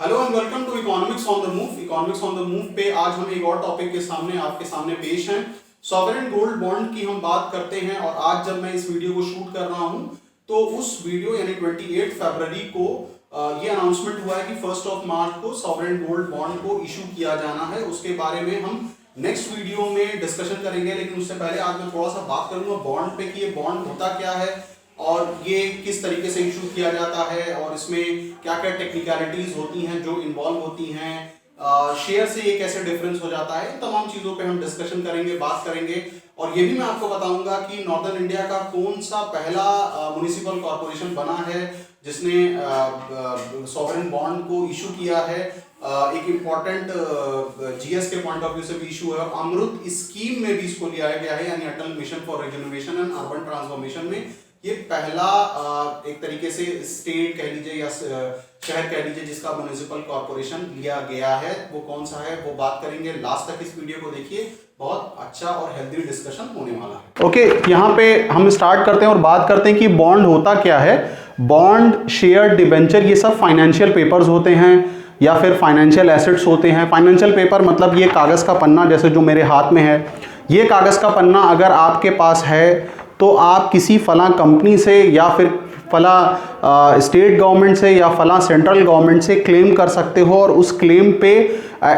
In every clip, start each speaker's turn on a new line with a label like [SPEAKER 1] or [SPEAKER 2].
[SPEAKER 1] Hello and welcome to economics on the move. Economics on the move पे आज हम एक और टॉपिक के सामने आपके सामने पेश हैं। सॉवरेन गोल्ड बॉन्ड की हम बात करते हैं और आज जब मैं इस वीडियो को शूट कर रहा हूं तो उस वीडियो यानी 28 फरवरी को ये अनाउंसमेंट हुआ है कि 1 मार्च को सॉवरेन गोल्ड बॉन्ड को इशू किया जाना है। उसके बारे में हम नेक्स्ट वीडियो में डिस्कशन करेंगे, लेकिन उससे पहले आज मैं थोड़ा सा बात करूंगा बॉन्ड पे कि ये बॉन्ड होता क्या है और ये किस तरीके से इशू किया जाता है और इसमें क्या क्या टेक्निकलिटीज होती हैं जो इन्वॉल्व होती हैं, शेयर से ये कैसे डिफरेंस हो जाता है। तमाम चीज़ों पे हम डिस्कशन करेंगे, बात करेंगे। और ये भी मैं आपको बताऊंगा कि नॉर्दर्न इंडिया का कौन सा पहला म्युनिसिपल कॉर्पोरेशन बना है जिसने सॉवरेन बॉन्ड को इशू किया है। एक इम्पॉर्टेंट जीएस के पॉइंट ऑफ व्यू से भी इशू है और अमृत स्कीम में भी इसको लिया गया है, यानी Atal mission for reservation and urban transformation में ये पहला एक तरीके से स्टेट कह लीजिए या शहर कह लीजिए जिसका म्युनिसिपल कॉर्पोरेशन लिया गया है। वो कौन सा है वो बात करेंगे। लास्ट तक इस वीडियो को देखिए, बहुत अच्छा और हेल्दी डिस्कशन होने वाला है। ओके, यहाँ पे हम स्टार्ट करते हैं और बात करते हैं कि बॉन्ड होता क्या है। बॉन्ड, शेयर, डिबेंचर ये सब फाइनेंशियल पेपर्स होते हैं या फिर फाइनेंशियल एसेट्स होते हैं। फाइनेंशियल पेपर मतलब ये कागज का पन्ना, जैसे जो मेरे हाथ में है ये कागज का पन्ना अगर आपके पास है तो आप किसी फला कंपनी से या फिर फला स्टेट गवर्नमेंट से या फला सेंट्रल गवर्नमेंट से क्लेम कर सकते हो और उस क्लेम पे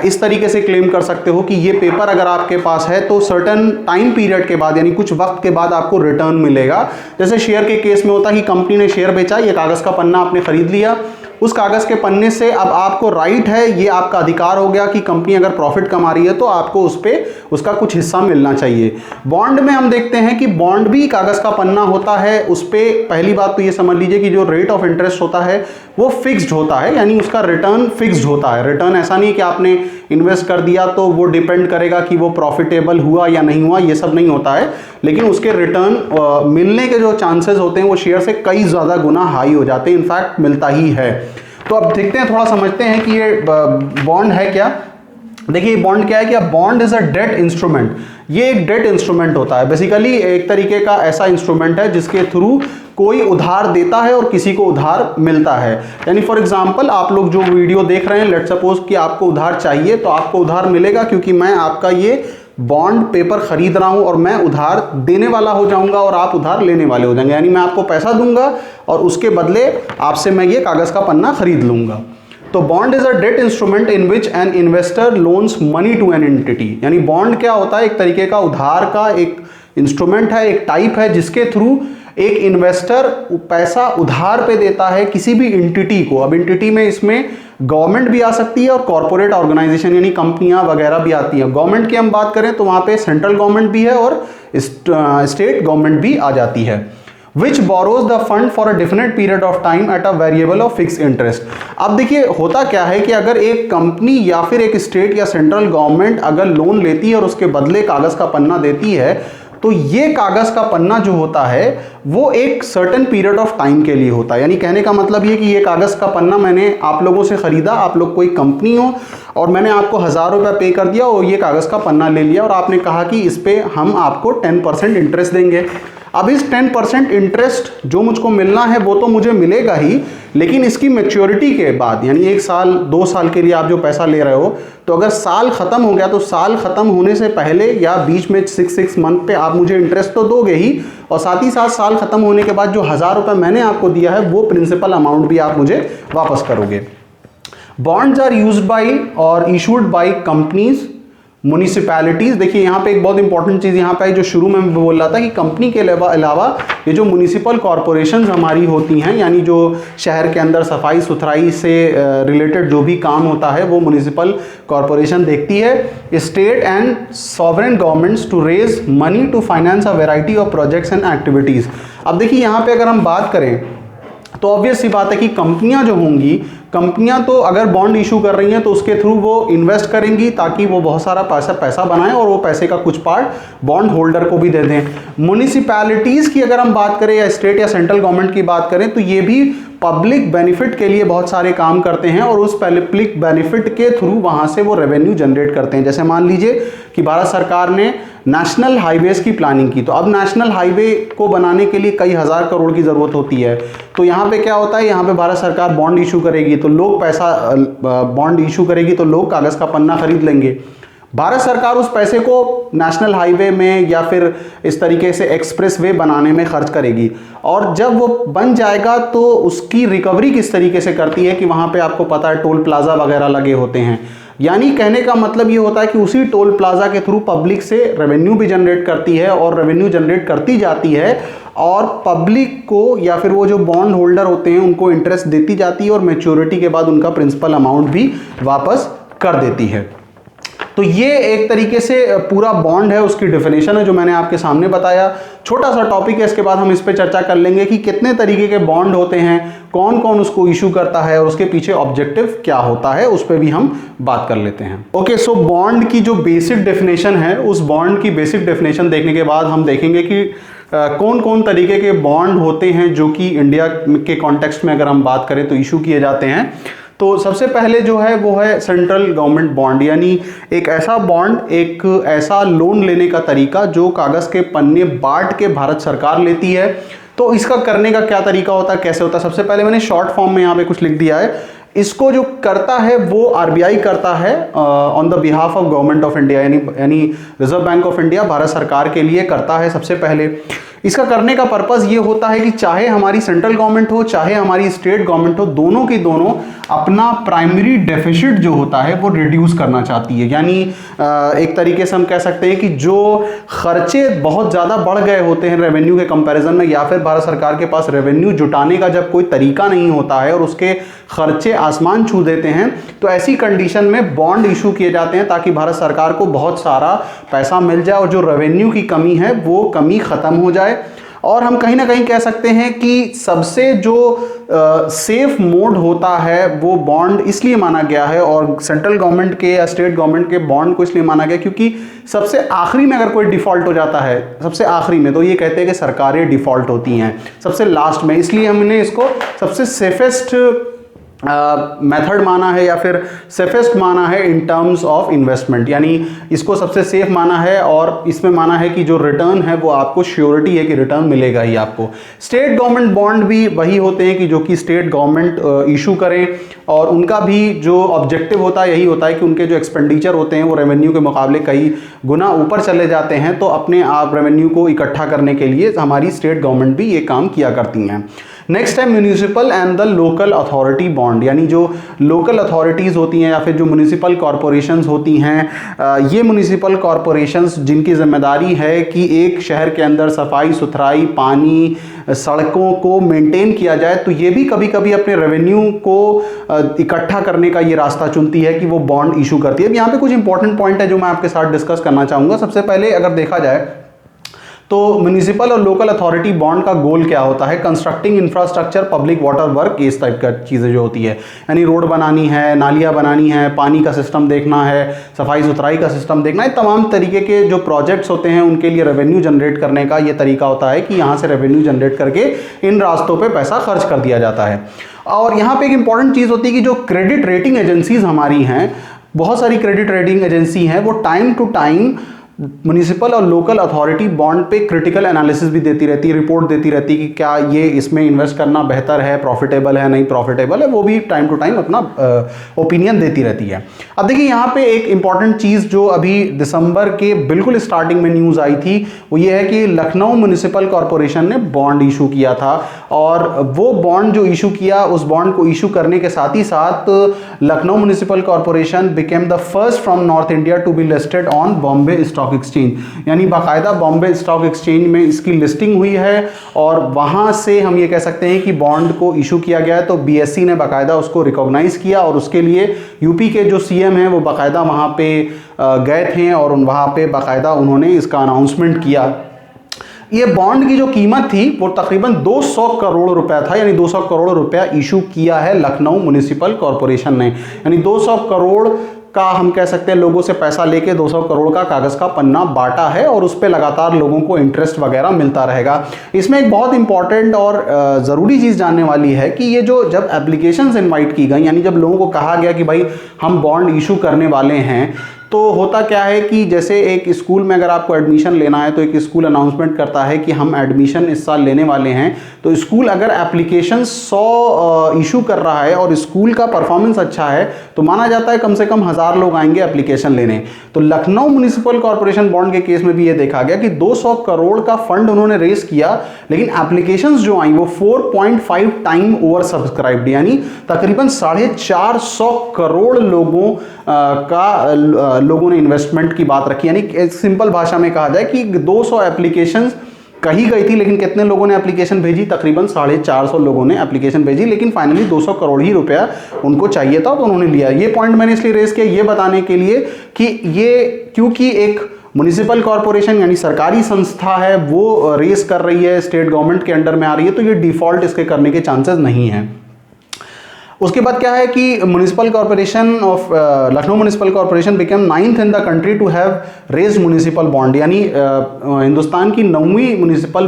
[SPEAKER 1] इस तरीके से क्लेम कर सकते हो कि ये पेपर अगर आपके पास है तो सर्टेन टाइम पीरियड के बाद यानी कुछ वक्त के बाद आपको रिटर्न मिलेगा। जैसे शेयर के केस में होता है कि कंपनी ने शेयर बेचा, ये कागज़ का पन्ना आपने खरीद लिया, उस कागज़ के पन्ने से अब आपको राइट है, ये आपका अधिकार हो गया कि कंपनी अगर प्रॉफिट कमा रही है तो आपको उस पे उसका कुछ हिस्सा मिलना चाहिए। बॉन्ड में हम देखते हैं कि बॉन्ड भी कागज़ का पन्ना होता है। उस पे पहली बात तो ये समझ लीजिए कि जो रेट ऑफ इंटरेस्ट होता है वो फिक्स्ड होता है, यानी उसका रिटर्न फिक्स्ड होता है। रिटर्न ऐसा नहीं कि आपने इन्वेस्ट कर दिया तो वो डिपेंड करेगा कि वो प्रॉफिटेबल हुआ या नहीं हुआ, ये सब नहीं होता है। लेकिन उसके रिटर्न मिलने के जो चांसेस होते हैं वो शेयर से कई ज़्यादा गुना हाई हो जाते हैं, इनफैक्ट मिलता ही है। तो अब देखते हैं, थोड़ा समझते हैं कि ये बॉन्ड है क्या। देखिए बॉन्ड क्या है कि bond is a debt instrument. ये एक डेट इंस्ट्रूमेंट होता है, बेसिकली एक तरीके का ऐसा इंस्ट्रूमेंट है जिसके थ्रू कोई उधार देता है और किसी को उधार मिलता है। यानी फॉर एग्जांपल आप लोग जो वीडियो देख रहे हैं, लेट्स सपोज कि आपको उधार चाहिए तो आपको उधार मिलेगा क्योंकि मैं आपका ये बॉन्ड पेपर खरीद रहा हूं और मैं उधार देने वाला हो जाऊंगा और आप उधार लेने वाले हो जाएंगे। यानी मैं आपको पैसा दूंगा और उसके बदले आपसे मैं ये कागज का पन्ना खरीद लूंगा। तो bond is a debt instrument in which an investor loans money to an entity. यानी बॉन्ड क्या होता है, एक तरीके का उधार का एक इंस्ट्रूमेंट है, एक टाइप है जिसके थ्रू एक इन्वेस्टर पैसा उधार पे देता है किसी भी एंटिटी को। अब एंटिटी में इसमें गवर्नमेंट भी आ सकती है और कॉर्पोरेट ऑर्गेनाइजेशन यानी कंपनियां वगैरह भी आती हैं। गवर्नमेंट की हम बात करें तो वहां पे सेंट्रल गवर्नमेंट भी है और स्टेट गवर्नमेंट भी आ जाती है। Which borrows the fund for a definite period of time at a variable of fix interest. अब देखिए होता क्या है कि अगर एक कंपनी या फिर एक स्टेट या सेंट्रल गवर्नमेंट अगर लोन लेती है और उसके बदले कागज का पन्ना देती है तो ये कागज का पन्ना जो होता है वो एक सर्टेन पीरियड ऑफ टाइम के लिए होता है। यानी कहने का मतलब ये कि ये कागज का पन्ना मैंने आप लोगों से खरीदा, आप लोग कोई कंपनी हो और मैंने आपको 1000 रुपये पे कर दिया और ये कागज का पन्ना ले लिया और आपने कहा कि इस पे हम आपको 10% इंटरेस्ट देंगे। अब इस 10% इंटरेस्ट जो मुझको मिलना है वो तो मुझे मिलेगा ही, लेकिन इसकी मैच्योरिटी के बाद यानी 1 साल 2 साल के लिए आप जो पैसा ले रहे हो तो अगर साल खत्म हो गया तो साल खत्म होने से पहले या बीच में 6 मंथ पे आप मुझे इंटरेस्ट तो दोगे ही और साथ ही साथ साल खत्म होने के बाद जो 1000 रुपये मैंने आपको दिया है वो प्रिंसिपल अमाउंट भी आप मुझे वापस करोगे। बॉन्ड्स आर यूज्ड बाय और इशूड बाय कंपनीज, म्युनिसिपैलिटीज। देखिए यहाँ पे एक बहुत इंपॉर्टेंट चीज़ यहाँ पे जो शुरू में बोल रहा था कि कंपनी के अलावा ये जो म्युनिसिपल कॉरपोरेशंस हमारी होती हैं, यानी जो शहर के अंदर सफाई सुथराई से रिलेटेड जो भी काम होता है वो म्युनिसिपल कॉरपोरेशन देखती है। State and sovereign governments to raise money to finance a variety of projects and activities. अब देखिए यहाँ पे अगर हम बात करें तो ऑब्वियस सी बात है कि कंपनियां जो होंगी, कंपनियां तो अगर बॉन्ड इशू कर रही हैं तो उसके थ्रू वो इन्वेस्ट करेंगी ताकि वो बहुत सारा पैसा बनाएं और वो पैसे का कुछ पार्ट बॉन्ड होल्डर को भी दे दें। म्युनिसिपैलिटीज़ की अगर हम बात करें या स्टेट या सेंट्रल गवर्नमेंट की बात करें तो ये भी पब्लिक बेनिफिट के लिए बहुत सारे काम करते हैं और उस पब्लिक बेनिफिट के थ्रू वहां से वो रेवेन्यू जनरेट करते हैं। जैसे मान लीजिए कि भारत सरकार ने नेशनल हाईवेज की प्लानिंग की, तो अब नेशनल हाईवे को बनाने के लिए कई हजार करोड़ की जरूरत होती है। तो यहाँ पे क्या होता है, यहाँ पे भारत सरकार बॉन्ड इशू करेगी तो लोग बॉन्ड इशू करेगी तो लोग कागज का पन्ना खरीद लेंगे। भारत सरकार उस पैसे को नेशनल हाईवे में या फिर इस तरीके से एक्सप्रेस वे बनाने में खर्च करेगी, और जब वो बन जाएगा तो उसकी रिकवरी किस तरीके से करती है कि वहाँ पे आपको पता है टोल प्लाजा वगैरह लगे होते हैं। यानी कहने का मतलब ये होता है कि उसी टोल प्लाजा के थ्रू पब्लिक से रेवेन्यू भी जनरेट करती है और रेवेन्यू जनरेट करती जाती है और पब्लिक को या फिर वो जो बॉन्ड होल्डर होते हैं उनको इंटरेस्ट देती जाती है और मैच्योरिटी के बाद उनका प्रिंसिपल अमाउंट भी वापस कर देती है। तो ये एक तरीके से पूरा बॉन्ड है, उसकी डेफिनेशन है जो मैंने आपके सामने बताया। छोटा सा टॉपिक है, इसके बाद हम इस पे चर्चा कर लेंगे कि कितने तरीके के बॉन्ड होते हैं, कौन कौन उसको इशू करता है और उसके पीछे ऑब्जेक्टिव क्या होता है, उस पे भी हम बात कर लेते हैं। ओके, सो बॉन्ड की जो बेसिक डेफिनेशन है, उस बॉन्ड की बेसिक डेफिनेशन देखने के बाद हम देखेंगे कि कौन कौन तरीके के बॉन्ड होते हैं जो कि इंडिया के कॉन्टेक्स्ट में अगर हम बात करें तो इशू किए जाते हैं। तो सबसे पहले जो है वो है सेंट्रल गवर्नमेंट बॉन्ड, यानी एक ऐसा बॉन्ड, एक ऐसा लोन लेने का तरीका जो कागज के पन्ने बांट के भारत सरकार लेती है। तो इसका करने का क्या तरीका होता है, कैसे होता है, सबसे पहले मैंने शॉर्ट फॉर्म में यहाँ पे कुछ लिख दिया है। इसको जो करता है वो आरबीआई करता है on the behalf of government of India, यानी reserve bank of India Bharat सरकार के लिए करता है सबसे पहले। इसका करने का पर्पस ये होता है कि चाहे हमारी सेंट्रल गवर्नमेंट हो चाहे हमारी स्टेट गवर्नमेंट हो, दोनों की दोनों अपना प्राइमरी डेफिसिट जो होता है वो रिड्यूस करना चाहती है। यानी एक तरीके से हम कह सकते हैं कि जो खर्चे बहुत ज़्यादा बढ़ गए होते हैं रेवेन्यू के कंपैरिजन में, या फिर भारत सरकार के पास रेवेन्यू जुटाने का जब कोई तरीका नहीं होता है और उसके खर्चे आसमान छू देते हैं, तो ऐसी कंडीशन में बॉन्ड इशू किए जाते हैं ताकि भारत सरकार को बहुत सारा पैसा मिल जाए और जो रेवेन्यू की कमी है वो कमी खत्म हो जाए। और हम कहीं ना कहीं कह सकते हैं कि सबसे जो सेफ मोड होता है वो बॉन्ड इसलिए माना गया है, और सेंट्रल गवर्नमेंट के या स्टेट गवर्नमेंट के बॉन्ड को इसलिए माना गया क्योंकि सबसे आखिरी में अगर कोई डिफॉल्ट हो जाता है, सबसे आखिरी में, तो ये कहते हैं कि सरकारें डिफॉल्ट होती हैं सबसे लास्ट में, इसलिए हमने इसको सबसे सेफेस्ट मेथड माना है या फिर सेफेस्ट माना है इन टर्म्स ऑफ इन्वेस्टमेंट। यानी इसको सबसे सेफ माना है और इसमें माना है कि जो रिटर्न है वो आपको श्योरिटी है कि रिटर्न मिलेगा ही आपको। स्टेट गवर्नमेंट बॉन्ड भी वही होते हैं कि जो कि स्टेट गवर्नमेंट इशू करें, और उनका भी जो ऑब्जेक्टिव होता है यही होता है कि उनके जो एक्सपेंडिचर होते हैं वो रेवेन्यू के मुकाबले कई गुना ऊपर चले जाते हैं, तो अपने आप रेवेन्यू को इकट्ठा करने के लिए हमारी स्टेट गवर्नमेंट भी ये काम किया करती हैं। नेक्स्ट है municipal and the local authority bond, यानी जो लोकल अथॉरिटीज़ होती हैं या फिर जो म्यूनिसिपल कॉरपोरेशंस होती हैं, ये म्यूनिसिपल कॉरपोरेशंस जिनकी जिम्मेदारी है कि एक शहर के अंदर सफाई सुथराई, पानी, सड़कों को मेंटेन किया जाए, तो ये भी कभी कभी अपने रेवेन्यू को इकट्ठा करने का ये रास्ता चुनती है कि वो बॉन्ड इशू करती है। अब यहाँ पे कुछ इंपॉर्टेंट पॉइंट है जो मैं आपके साथ डिस्कस करना चाहूँगा। सबसे पहले अगर देखा जाए तो म्यूनिसिपल और लोकल अथॉरिटी बॉन्ड का गोल क्या होता है, constructing infrastructure, public water work, इस टाइप का चीज़ें जो होती है, यानी रोड बनानी है, नालियाँ बनानी है, पानी का सिस्टम देखना है, सफाई सुथराई का सिस्टम देखना है, तमाम तरीके के जो प्रोजेक्ट्स होते हैं उनके लिए रेवेन्यू जनरेट करने का ये तरीका होता है कि यहाँ से रेवेन्यू जनरेट करके इन रास्तों पर पैसा खर्च कर दिया जाता है। और यहाँ पर एक इंपॉर्टेंट चीज़ होती है कि जो क्रेडिट रेटिंग एजेंसीज हमारी हैं, बहुत सारी क्रेडिट रेटिंग एजेंसी हैं, वो टाइम टू टाइम म्यूनिसिपल और लोकल अथॉरिटी बॉन्ड पे क्रिटिकल एनालिसिस भी देती रहती है, रिपोर्ट देती रहती है कि क्या ये इसमें इन्वेस्ट करना बेहतर है, प्रॉफिटेबल है, नहीं प्रॉफिटेबल है, वो भी टाइम टू टाइम अपना ओपिनियन देती रहती है। अब देखिए यहाँ पे एक इंपॉर्टेंट चीज़ जो अभी दिसंबर के बिल्कुल स्टार्टिंग में न्यूज़ आई थी वो ये है कि लखनऊ म्यूनिसिपल कॉरपोरेशन ने बॉन्ड इशू किया था, और वो बॉन्ड जो इशू किया, उस बॉन्ड को इशू करने के साथ ही साथ Lucknow municipal corporation became the first from north India to be listed on Bombay stock exchange, यानी बाकायदा बॉम्बे स्टॉक एक्सचेंज में इसकी लिस्टिंग हुई है, और वहां से हम ये कह सकते हैं कि बॉन्ड को इशू किया गया है। तो बीएसई ने बाकायदा उसको रिकॉग्नाइज किया, और उसके लिए यूपी के जो सीएम हैं वो बाकायदा वहां पे गए थे और वहां पे बाकायदा उन्होंने इसका अनाउंसमेंट किया। ये बॉन्ड की जो कीमत थी वो तकरीबन 200 करोड़ रुपया था, यानी 200 करोड़ रुपया इशू किया है लखनऊ म्यूनिसिपल कॉरपोरेशन ने, यानी 200 करोड़ का हम कह सकते हैं लोगों से पैसा लेके 200 करोड़ का कागज का पन्ना बांटा है और उस पर लगातार लोगों को इंटरेस्ट वगैरह मिलता रहेगा। इसमें एक बहुत इंपॉर्टेंट और ज़रूरी चीज़ जानने वाली है कि ये जो जब एप्लीकेशंस इनवाइट की गई, यानी जब लोगों को कहा गया कि भाई हम बॉन्ड इशू करने वाले हैं, तो होता क्या है कि जैसे एक स्कूल में अगर आपको एडमिशन लेना है तो एक स्कूल अनाउंसमेंट करता है कि हम एडमिशन इस साल लेने वाले हैं। तो स्कूल अगर एप्लीकेशन 100 इशू कर रहा है और स्कूल का परफॉर्मेंस अच्छा है तो माना जाता है कम से कम 1000 लोग आएंगे एप्लीकेशन लेने। तो लखनऊ म्युनिसिपल कॉर्पोरेशन बॉन्ड के केस में भी ये देखा गया कि 200 करोड़ का फंड उन्होंने रेस किया, लेकिन एप्लीकेशंस जो आई वो 4.5 टाइम ओवर सब्सक्राइब्ड, यानी तकरीबन 450 करोड़ लोगों ने इन्वेस्टमेंट की बात रखी। यानी सिंपल भाषा में कहा जाए कि 200 एप्लीकेशंस कही गई थी, लेकिन कितने लोगों ने एप्लीकेशन भेजी? तकरीबन 450 लोगों ने एप्लीकेशन भेजी, लेकिन फाइनली 200 करोड़ ही रुपया उनको चाहिए था तो उन्होंने लिया। ये पॉइंट मैंने इसलिए रेस किया ये बताने के लिए कि ये क्योंकि एक म्युनिसिपल कॉर्पोरेशन यानी सरकारी संस्था है वो रेस कर रही है, स्टेट गवर्नमेंट के अंडर में आ रही है, तो ये डिफॉल्ट इसके करने के चांसेस नहीं हैं। उसके बाद क्या है कि municipal corporation of Lucknow municipal corporation became 9th in the country to have raised municipal bond, यानी हिंदुस्तान की 9वीं म्युनिसिपल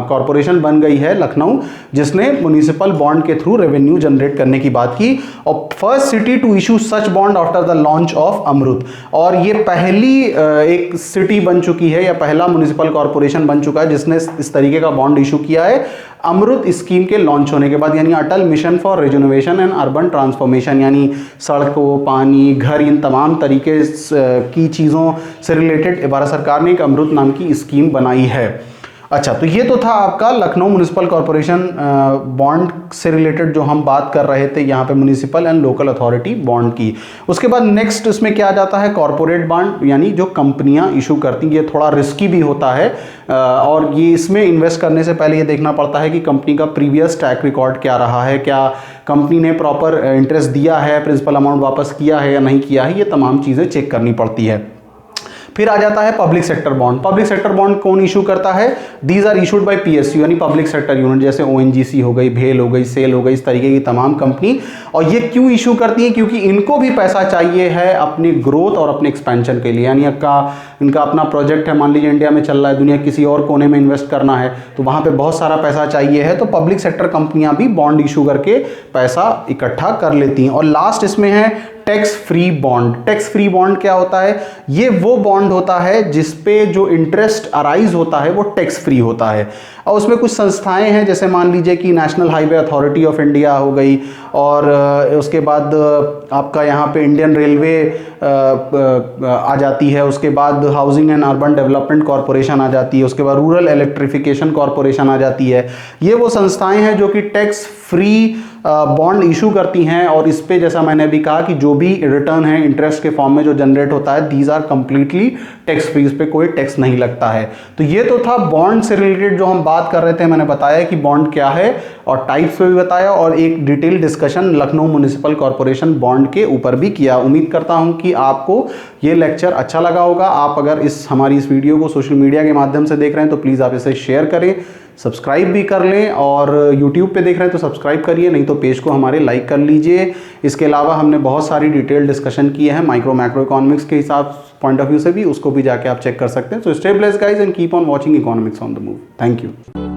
[SPEAKER 1] कॉर्पोरेशन बन गई है लखनऊ, जिसने म्युनिसिपल बॉन्ड के थ्रू रेवेन्यू जनरेट करने की बात की, और first city to issue such bond after the launch of AMRUT. और ये पहली एक सिटी बन चुकी है या पहला म्युनिसिपल कॉर्पोरेशन बन चुका है जिसने इस तरीके का बॉन्ड इशू किया है अमृत स्कीम के लॉन्च होने के बाद, यानी Atal mission for rejuvenation and urban transformation, यानी सड़कों, पानी, घर, इन तमाम तरीके की चीज़ों से रिलेटेड भारत सरकार ने एक अमृत नाम की स्कीम बनाई है। अच्छा, तो ये तो था आपका लखनऊ म्युनिसिपल कॉर्पोरेशन बॉन्ड से रिलेटेड जो हम बात कर रहे थे यहाँ पे municipal and local authority bond की। उसके बाद नेक्स्ट इसमें क्या आ जाता है? कॉर्पोरेट बॉन्ड, यानी जो कंपनियां इशू करती हैं। ये थोड़ा रिस्की भी होता है और ये इसमें इन्वेस्ट करने से पहले ये देखना पड़ता है कि कंपनी का प्रीवियस ट्रैक रिकॉर्ड क्या रहा है, क्या कंपनी ने प्रॉपर इंटरेस्ट दिया है, प्रिंसिपल अमाउंट वापस किया है या नहीं किया है, ये तमाम चीज़ें चेक करनी पड़ती है। फिर आ जाता है public sector bond. Public sector bond कौन इशू करता है? These are issued by PSU, यानी पब्लिक सेक्टर यूनिट, जैसे ओएनजीसी हो गई, भेल हो गई, सेल हो गई, इस तरीके की तमाम कंपनी। और ये क्यों इशू करती है? क्योंकि इनको भी पैसा चाहिए है अपनी ग्रोथ और अपने एक्सपेंशन के लिए, यानी इनका अपना प्रोजेक्ट है, मान लीजिए इंडिया में चल रहा है, दुनिया किसी और कोने में इन्वेस्ट करना है, तो वहाँ पे बहुत सारा पैसा चाहिए है, तो पब्लिक सेक्टर कंपनियां भी बॉन्ड इशू करके पैसा इकट्ठा कर लेती हैं। और लास्ट इसमें है tax free bond. Tax free bond क्या होता है? ये वो बॉन्ड होता है जिसपे जो इंटरेस्ट अराइज होता है वो टैक्स फ्री होता है, और उसमें कुछ संस्थाएं हैं, जैसे मान लीजिए कि national highway authority of India हो गई, और उसके बाद आपका यहाँ पे इंडियन रेलवे आ जाती है, उसके बाद housing and urban development corporation आ जाती है, उसके बाद रूरल इलेक्ट्रिफिकेशन कॉर्पोरेशन आ जाती है। ये वो संस्थाएं हैं जो कि टैक्स फ्री बॉन्ड इशू करती हैं, और इस पे जैसा मैंने अभी कहा कि जो भी रिटर्न है इंटरेस्ट के फॉर्म में जो जनरेट होता है, these are completely tax free, इस पे कोई टैक्स नहीं लगता है। तो ये तो था बॉन्ड से रिलेटेड जो हम बात कर रहे थे। मैंने बताया कि बॉन्ड क्या है और टाइप्स पे भी बताया, और एक detail discussion Lucknow municipal corporation bond के ऊपर भी किया। उम्मीद करता हूं कि आपको ये लेक्चर अच्छा लगा होगा। आप अगर हमारी इस वीडियो को सोशल मीडिया के माध्यम से देख रहे हैं तो प्लीज़ आप इसे शेयर करें, सब्सक्राइब भी कर लें, और YouTube पे देख रहे हैं तो सब्सक्राइब करिए, नहीं तो पेज को हमारे लाइक कर लीजिए। इसके अलावा हमने बहुत सारी डिटेल डिस्कशन किए हैं माइक्रो मैक्रो इकोनॉमिक्स के हिसाब पॉइंट ऑफ व्यू से भी, उसको भी जाके आप चेक कर सकते हैं। So stay blessed guys and keep on watching economics on the move. Thank you.